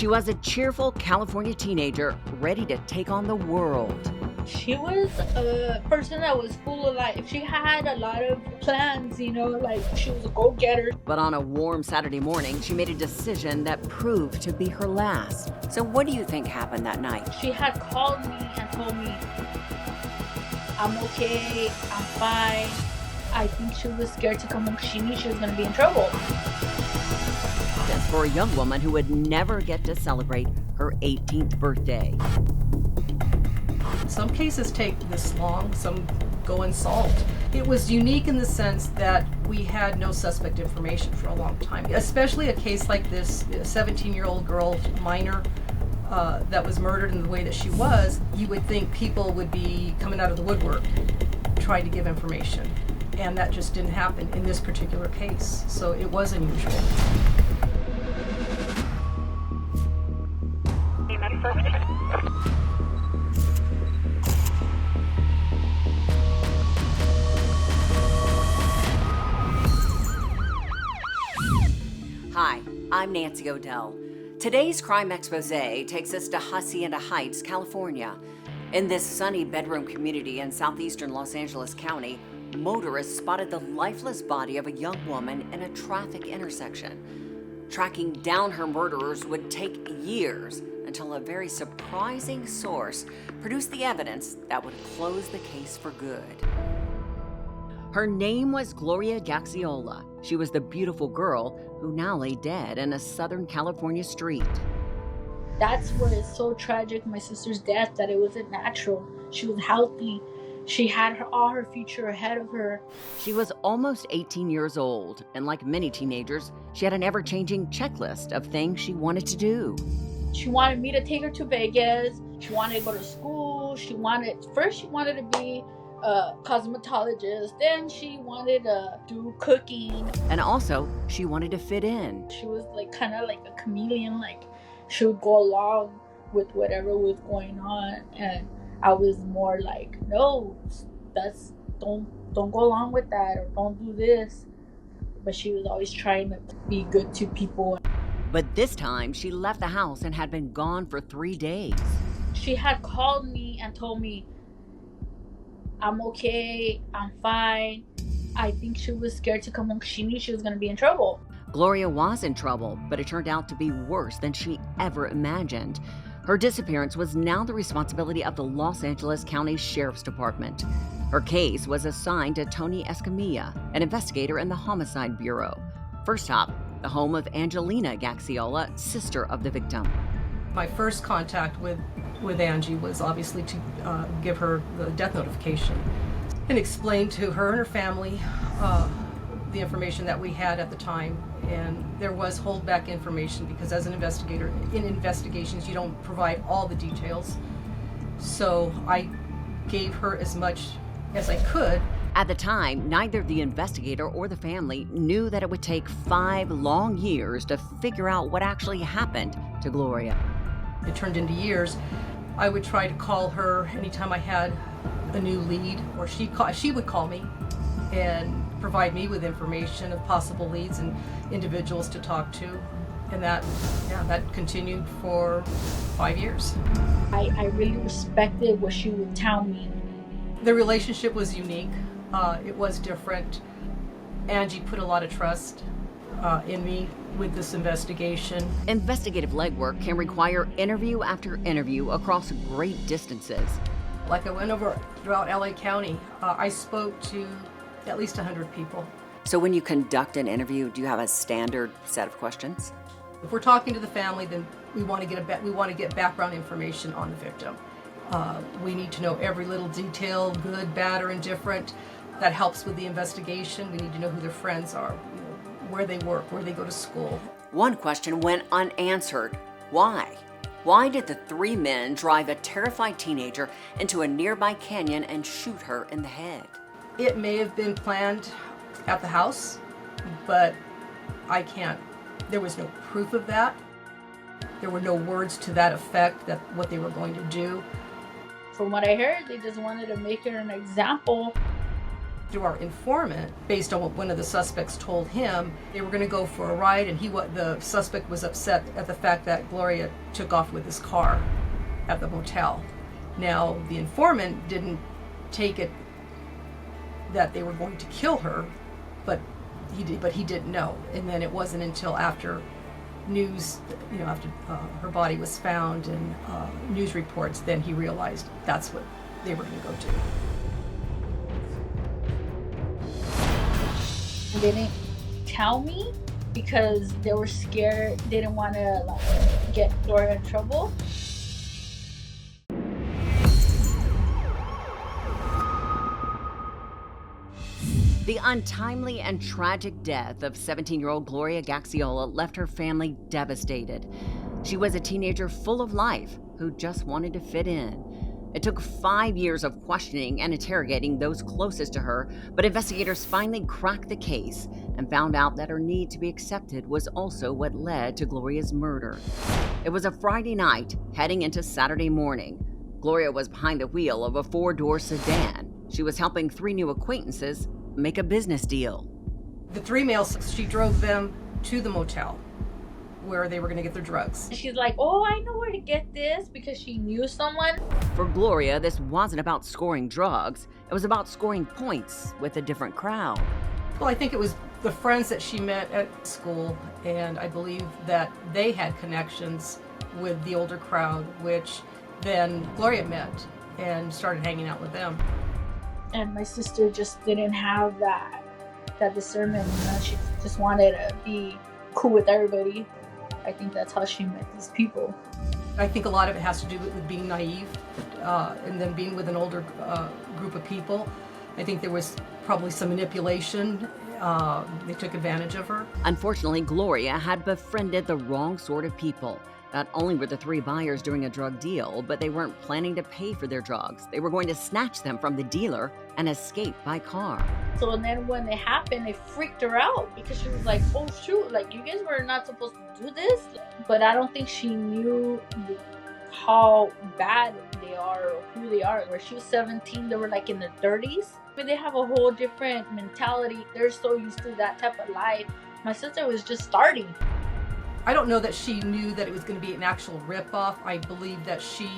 She was a cheerful California teenager ready to take on the world. She was a person that was full of life. She had a lot of plans, like she was a go-getter. But on a warm Saturday morning, she made a decision that proved to be her last. So what do you think happened that night? She had called me and told me, I'm okay, I'm fine. I think she was scared to come home because she knew she was going to be in trouble. That's for a young woman who would never get to celebrate her 18th birthday. Some cases take this long, some go unsolved. It was unique in the sense that we had no suspect information for a long time, especially a case like this, a 17-year-old girl, minor, that was murdered in the way that she was. You would think people would be coming out of the woodwork trying to give information, and that just didn't happen in this particular case, so it was unusual. Hi, I'm Nancy O'Dell. Today's Crime Exposé takes us to Hacienda Heights, California. In this sunny bedroom community in southeastern Los Angeles County, motorists spotted the lifeless body of a young woman in a traffic intersection. Tracking down her murderers would take years until a very surprising source produced the evidence that would close the case for good. Her name was Gloria Gaxiola. She was the beautiful girl who now lay dead in a Southern California street. That's what is so tragic, my sister's death, that it wasn't natural. She was healthy. She had all her future ahead of her. She was almost 18 years old, and like many teenagers, she had an ever-changing checklist of things she wanted to do. She wanted me to take her to Vegas. She wanted to go to school. First she wanted to be a cosmetologist. Then she wanted to do cooking. And also, she wanted to fit in. She was kind of like a chameleon. She would go along with whatever was going on. And I was more like, no, don't go along with that, or don't do this. But she was always trying to be good to people. But this time, she left the house and had been gone for 3 days. She had called me and told me, I'm okay, I'm fine. I think she was scared to come home because she knew she was going to be in trouble. Gloria was in trouble, but it turned out to be worse than she ever imagined. Her disappearance was now the responsibility of the Los Angeles County Sheriff's Department. Her case was assigned to Tony Escamilla, an investigator in the Homicide Bureau. First stop, the home of Angelina Gaxiola, sister of the victim. My first contact with Angie was obviously to give her the death notification and explain to her and her family the information that we had at the time. And there was holdback information because as an investigator, in investigations, you don't provide all the details. So I gave her as much as I could. At the time, neither the investigator or the family knew that it would take 5 long years to figure out what actually happened to Gloria. It turned into years. I would try to call her anytime I had a new lead, or she would call me and provide me with information of possible leads and individuals to talk to. And that continued for 5 years. I really respected what she would tell me. The relationship was unique. It was different. Angie put a lot of trust in me with this investigation. Investigative legwork can require interview after interview across great distances. Like I went over throughout LA County, I spoke to at least 100 people. So when you conduct an interview, do you have a standard set of questions? If we're talking to the family, then we want to get background information on the victim. We need to know every little detail, good, bad, or indifferent. That helps with the investigation. We need to know who their friends are, where they work, where they go to school. One question went unanswered. Why? Why did the 3 men drive a terrified teenager into a nearby canyon and shoot her in the head? It may have been planned at the house, but there was no proof of that. There were no words to that effect, that what they were going to do. From what I heard, they just wanted to make her an example. Through our informant, based on what one of the suspects told him, they were going to go for a ride, and the suspect was upset at the fact that Gloria took off with his car at the motel. Now, the informant didn't take it that they were going to kill her, but he didn't know. And then it wasn't until after news, after her body was found and news reports, then he realized that's what they were going to go do. They didn't tell me because they were scared. They didn't want to get Gloria in trouble. The untimely and tragic death of 17-year-old Gloria Gaxiola left her family devastated. She was a teenager full of life who just wanted to fit in. It took 5 years of questioning and interrogating those closest to her, but investigators finally cracked the case and found out that her need to be accepted was also what led to Gloria's murder. It was a Friday night, heading into Saturday morning. Gloria was behind the wheel of a 4-door sedan. She was helping 3 new acquaintances make a business deal. The 3 males, she drove them to the motel where they were going to get their drugs. She's like, oh, I know where to get this, because she knew someone. For Gloria, this wasn't about scoring drugs. It was about scoring points with a different crowd. Well, I think it was the friends that she met at school, and I believe that they had connections with the older crowd, which then Gloria met and started hanging out with them. And my sister just didn't have that discernment. She just wanted to be cool with everybody. I think that's how she met these people. I think a lot of it has to do with being naive and then being with an older group of people. I think there was probably some manipulation. They took advantage of her. Unfortunately, Gloria had befriended the wrong sort of people. Not only were the 3 buyers doing a drug deal, but they weren't planning to pay for their drugs. They were going to snatch them from the dealer and escape by car. So then when it happened, it freaked her out because she was like, oh shoot, like you guys were not supposed to do this. But I don't think she knew how bad they are or who they are. Where she was 17, they were like in their 30s. I mean, they have a whole different mentality. They're so used to that type of life. My sister was just starting. I don't know that she knew that it was going to be an actual ripoff. I believe that she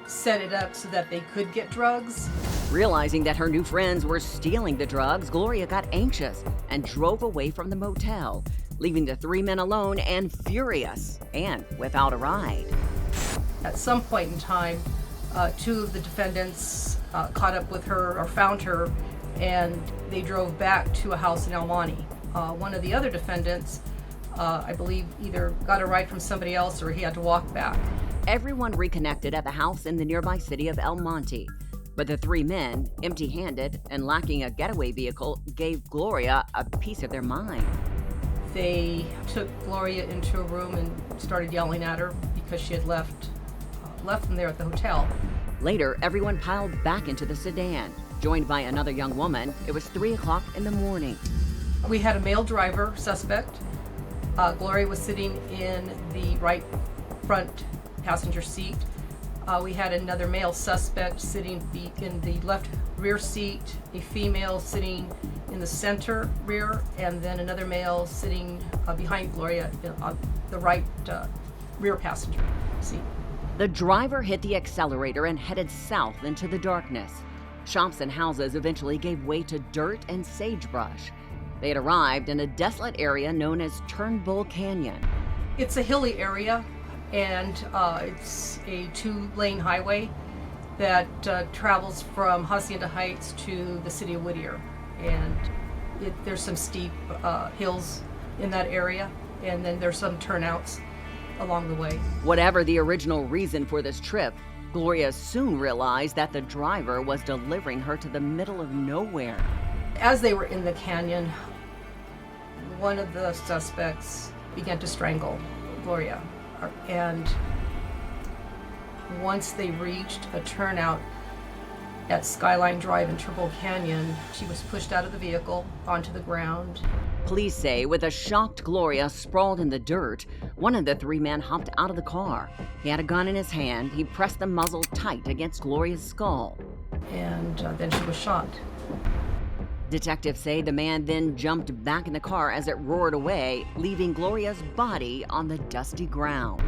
set it up so that they could get drugs. Realizing that her new friends were stealing the drugs, Gloria got anxious and drove away from the motel, leaving the 3 men alone and furious and without a ride. At some point in time, 2 of the defendants caught up with her or found her, and they drove back to a house in El Monte. One of the other defendants, I believe, either got a ride from somebody else or he had to walk back. Everyone reconnected at the house in the nearby city of El Monte, but the 3 men, empty-handed and lacking a getaway vehicle, gave Gloria a piece of their mind. They took Gloria into a room and started yelling at her because she had left them there at the hotel. Later, everyone piled back into the sedan. Joined by another young woman, it was 3 o'clock in the morning. We had a male driver suspect. Gloria was sitting in the right front passenger seat. We had another male suspect sitting in the left rear seat, a female sitting in the center rear, and then another male sitting behind Gloria on the right rear passenger seat. The driver hit the accelerator and headed south into the darkness. Shops and houses eventually gave way to dirt and sagebrush. They had arrived in a desolate area known as Turnbull Canyon. It's a hilly area, and it's a 2-lane highway that travels from Hacienda Heights to the city of Whittier. And there's some steep hills in that area, and then there's some turnouts along the way. Whatever the original reason for this trip, Gloria soon realized that the driver was delivering her to the middle of nowhere. As they were in the canyon, one of the suspects began to strangle Gloria. And once they reached a turnout at Skyline Drive in Turnbull Canyon, she was pushed out of the vehicle onto the ground. Police say with a shocked Gloria sprawled in the dirt, one of the 3 men hopped out of the car. He had a gun in his hand. He pressed the muzzle tight against Gloria's skull. And then she was shot. Detectives say the man then jumped back in the car as it roared away, leaving Gloria's body on the dusty ground.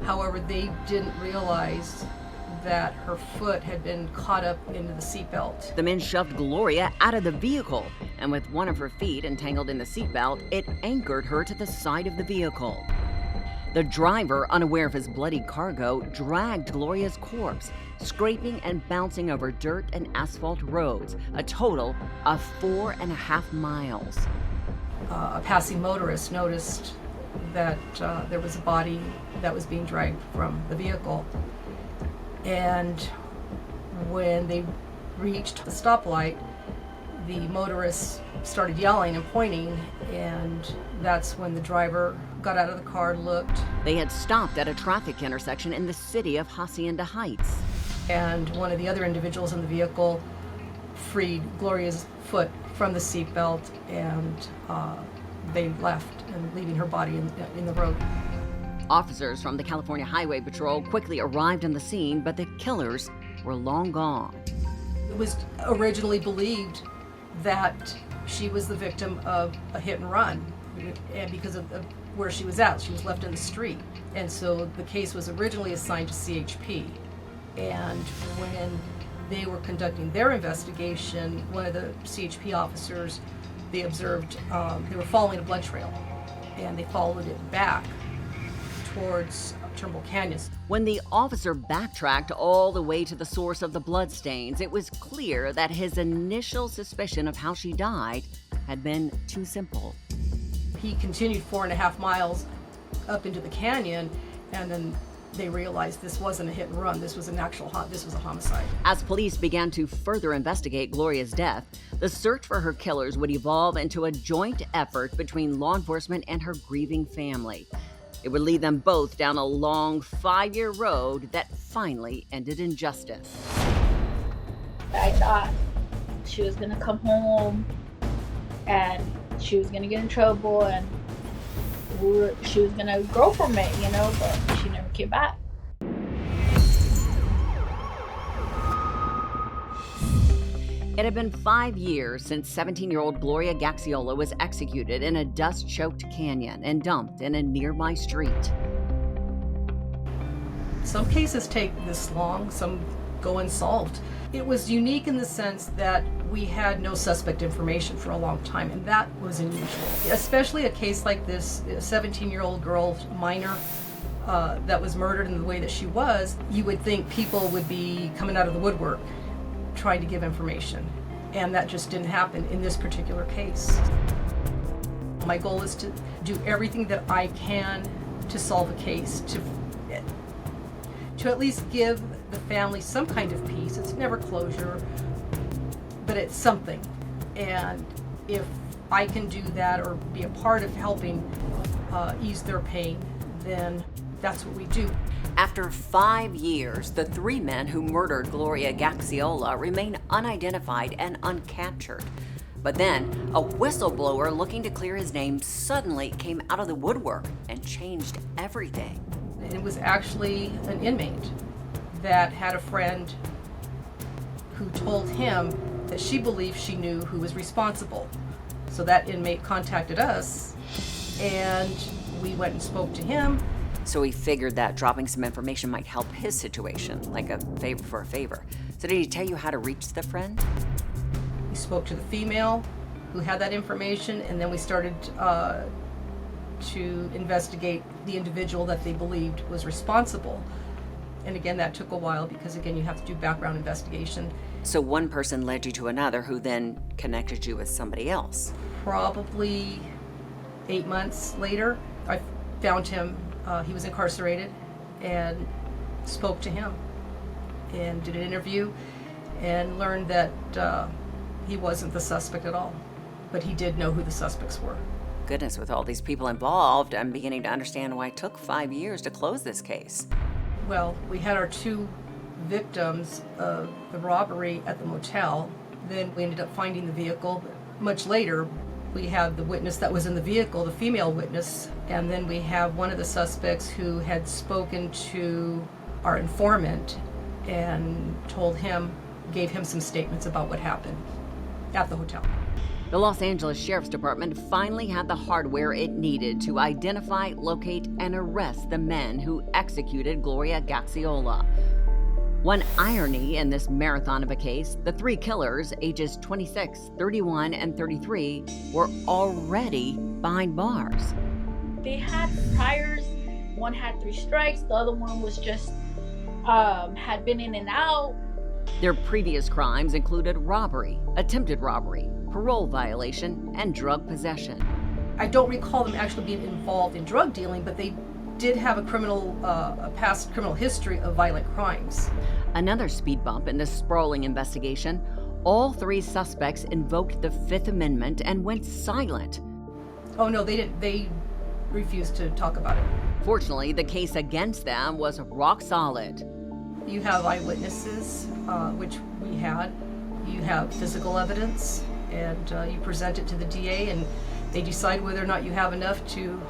However, they didn't realize that her foot had been caught up into the seatbelt. The men shoved Gloria out of the vehicle, and with one of her feet entangled in the seatbelt, it anchored her to the side of the vehicle. The driver, unaware of his bloody cargo, dragged Gloria's corpse, scraping and bouncing over dirt and asphalt roads, a total of 4.5 miles. A passing motorist noticed that there was a body that was being dragged from the vehicle. And when they reached the stoplight, the motorist started yelling and pointing, and that's when the driver got out of the car, looked. They had stopped at a traffic intersection in the city of Hacienda Heights. And one of the other individuals in the vehicle freed Gloria's foot from the seatbelt, and they left, and leaving her body in the road. Officers from the California Highway Patrol quickly arrived on the scene, but the killers were long gone. It was originally believed that she was the victim of a hit and run, and because of where she was at, she was left in the street. And so the case was originally assigned to CHP. And when they were conducting their investigation, one of the CHP officers, they observed they were following a blood trail, and they followed it back towards Turnbull Canyon. When the officer backtracked all the way to the source of the bloodstains, it was clear that his initial suspicion of how she died had been too simple. He continued 4.5 miles up into the canyon, and then they realized this wasn't a hit and run. This was an this was a homicide. As police began to further investigate Gloria's death, the search for her killers would evolve into a joint effort between law enforcement and her grieving family. It would lead them both down a long 5-year road that finally ended in justice. I thought she was gonna come home and she was gonna get in trouble and she was gonna grow from it, but she never came back. It had been 5 years since 17-year-old Gloria Gaxiola was executed in a dust-choked canyon and dumped in a nearby street. Some cases take this long, some go unsolved. It was unique in the sense that we had no suspect information for a long time, and that was unusual. Especially a case like this, a 17-year-old girl, minor, that was murdered in the way that she was, you would think people would be coming out of the woodwork trying to give information, and that just didn't happen in this particular case. My goal is to do everything that I can to solve a case, to at least give the family some kind of peace. It's never closure, but it's something. And if I can do that or be a part of helping ease their pain, then that's what we do. After 5 years, the 3 men who murdered Gloria Gaxiola remain unidentified and uncaptured. But then, a whistleblower looking to clear his name suddenly came out of the woodwork and changed everything. And it was actually an inmate that had a friend who told him that she believed she knew who was responsible. So that inmate contacted us, and we went and spoke to him. So he figured that dropping some information might help his situation, like a favor for a favor. So did he tell you how to reach the friend? We spoke to the female who had that information, and then we started to investigate the individual that they believed was responsible. And again, that took a while because, again, you have to do background investigation. So one person led you to another who then connected you with somebody else. Probably 8 months later, I found him. He was incarcerated, and spoke to him and did an interview and learned that he wasn't the suspect at all, but he did know who the suspects were. Goodness, with all these people involved, I'm beginning to understand why it took 5 years to close this case. Well, we had our 2 victims of the robbery at the motel. Then we ended up finding the vehicle. Much later, we had the witness that was in the vehicle, the female witness, and then we have one of the suspects who had spoken to our informant and gave him some statements about what happened. at the hotel. The Los Angeles Sheriff's Department finally had the hardware it needed to identify, locate, and arrest the men who executed Gloria Gaxiola. One irony in this marathon of a case, the three killers, ages 26, 31, and 33, were already behind bars. They had priors. One had 3 strikes. The other one was just had been in and out. Their previous crimes included robbery, attempted robbery, parole violation, and drug possession. I don't recall them actually being involved in drug dealing, but they did have a past criminal history of violent crimes. Another speed bump in this sprawling investigation, all 3 suspects invoked the Fifth Amendment and went silent. Oh no, they didn't. They refused to talk about it. Fortunately, the case against them was rock solid. You have eyewitnesses, which we had. You have physical evidence, and you present it to the DA, and they decide whether or not you have enough to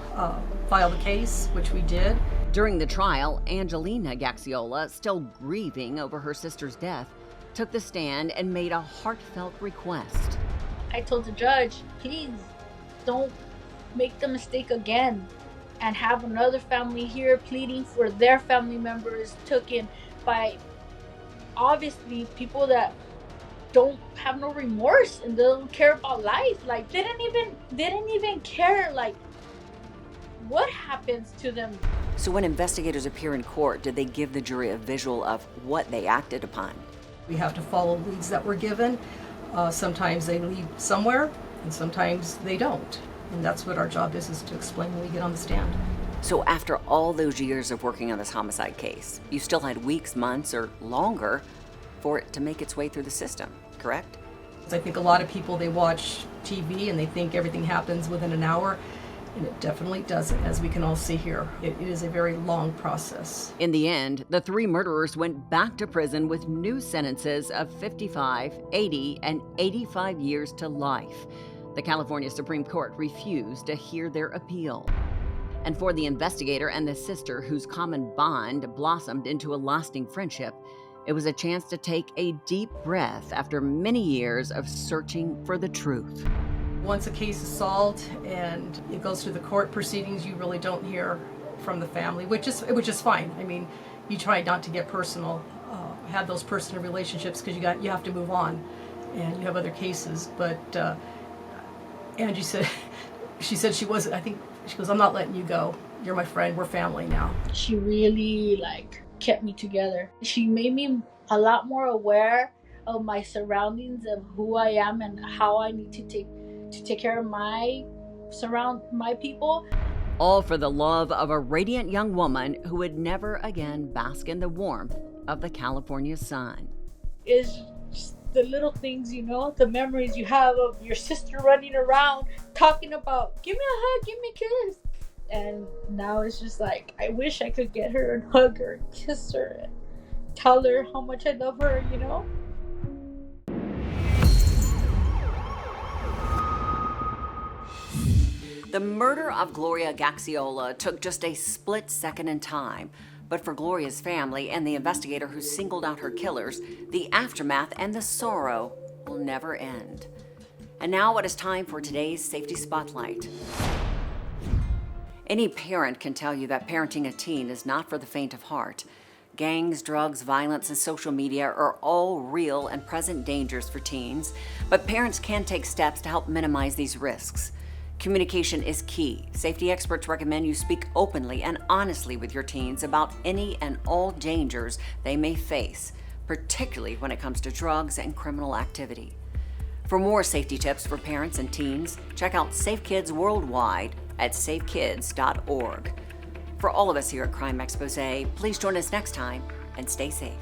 file the case, which we did. During the trial, Angelina Gaxiola, still grieving over her sister's death, took the stand and made a heartfelt request. I told the judge, please don't make the mistake again and have another family here pleading for their family members taken by obviously people that don't have no remorse and don't care about life. Like they didn't even care like what happens to them. So when investigators appear in court, did they give the jury a visual of what they acted upon? We have to follow leads that were given. Sometimes they lead somewhere, and sometimes they don't. And that's what our job is to explain when we get on the stand. So after all those years of working on this homicide case, you still had weeks, months, or longer for it to make its way through the system, correct? I think a lot of people, they watch TV and they think everything happens within an hour, and it definitely doesn't, as we can all see here. It is a very long process. In the end, the 3 murderers went back to prison with new sentences of 55, 80, and 85 years to life. The California Supreme Court refused to hear their appeal. And for the investigator and the sister whose common bond blossomed into a lasting friendship, it was a chance to take a deep breath after many years of searching for the truth. Once a case is solved and it goes through the court proceedings, you really don't hear from the family, which is fine. I mean, you try not to get personal, have those personal relationships because you have to move on, and you have other cases. But Angie said, she wasn't. I think she goes, I'm not letting you go. You're my friend. We're family now. She really kept me together. She made me a lot more aware of my surroundings, of who I am and how I need to take care of my people. All for the love of a radiant young woman who would never again bask in the warmth of the California sun. It's just the little things, the memories you have of your sister running around talking about, give me a hug, give me a kiss. And now it's just I wish I could get her and hug her and kiss her and tell her how much I love her, The murder of Gloria Gaxiola took just a split second in time, but for Gloria's family and the investigator who singled out her killers, the aftermath and the sorrow will never end. And now it is time for today's Safety Spotlight. Any parent can tell you that parenting a teen is not for the faint of heart. Gangs, drugs, violence, and social media are all real and present dangers for teens, but parents can take steps to help minimize these risks. Communication is key. Safety experts recommend you speak openly and honestly with your teens about any and all dangers they may face, particularly when it comes to drugs and criminal activity. For more safety tips for parents and teens, check out Safe Kids Worldwide at safekids.org. For all of us here at Crime Exposé, please join us next time and stay safe.